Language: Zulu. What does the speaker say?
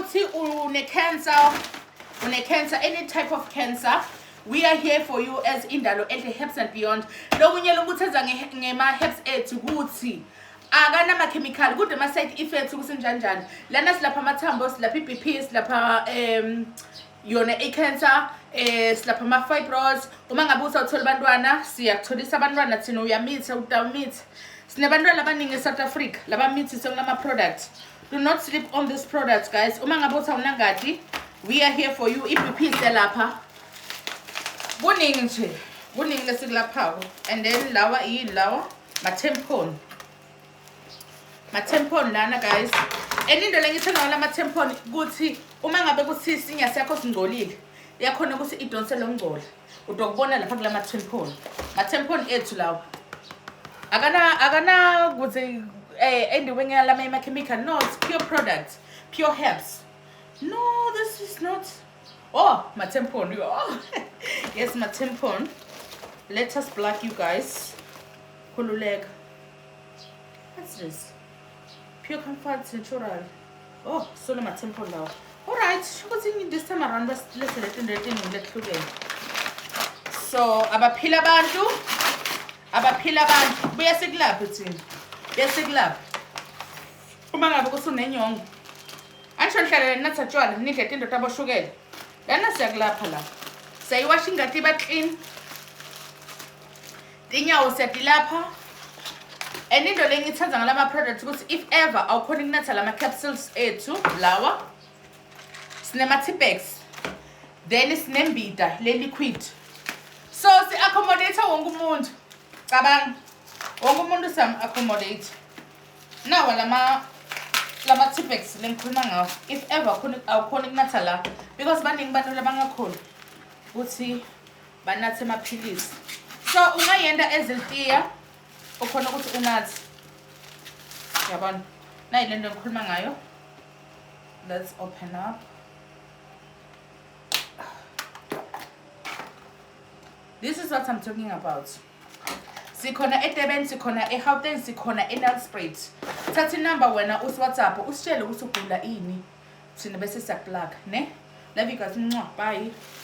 ukuthi une-cancer, any type of cancer, we are here for you as Indalo Enhle Herbs and Beyond. Lokunye lokuthenza ngema-herbs ethu ukuthi akanama-chemical, kude ama-side effects kusenjanjani. Lana silapha amathambo, silapha i-BP, silapha yona i-cancer, silapha ama-fibroids. Uma ngabe usawuthola abantwana, siyakutholisa abantwana thina uyamitha, utawumitha. Sinabantwana abaningi eSouth Africa, labamithise kulama-products. Do not sleep on these products, guys. Uma ngabe usawunangadi, we are here for you. I-BP selapha. Kuningi nje, kuningi lesikulaphako. And then lawa ma-tampon. Ma-tampon lana, guys. And into lengithanda ngala ma-tampon ukuthi uma ngabe kuthi isinya sakho singcolile, yakhona ukuthi idonsele ngcola. Utokubona lapha kula ma-tampon. Ma-tampon ethu lawa. Agana ukuthi endiwe ngalama ama-chemical. No, it's pure products, pure herbs. No, this is not. Oh, my tampon. Oh. Yes, my tampon. Let us block you guys. Kululeg. What's this? Pure comfort natural. Oh, solo my tampon now. Alright, this time around, let's let it. So, abaphila bantu. Beyasekulapha thina. Beyasekulapha. Uma ngabe kusunenyongo. Ansho nihlala natha tshwala nidle into taboshukela. Lana siyakulapha la. Sayiwasha ingadi iba clean. Tinyawo siyadilapha. And into lengithanda ngalama products ukuthi if ever awukhona ukunatha lama capsules ethu lawa. Sinema Tipex. Then sinembida le liquid. So si accommodate wonke umuntu. Cabanga. Wonke umuntu sam accommodate. Nawa lama Tipex lengikhuluma ngawo. If ever awukhona ukunatha la because baningi bantu labangakhona ukuthi banathe amaphilisi. So ungayenda eziltiya ukhona ukuthi unathe. Yabona. Nayi lento ngikhuluma ngayo. Let's open up. This is what I'm talking about. Sikhona eDurban, sikhona eGauteng, sikhona eNelspruit. Thatha inamba wena WhatsApp usitshele ukuthi ugula ini. Sina bese siyaplug, ne? Love you guys. Bye.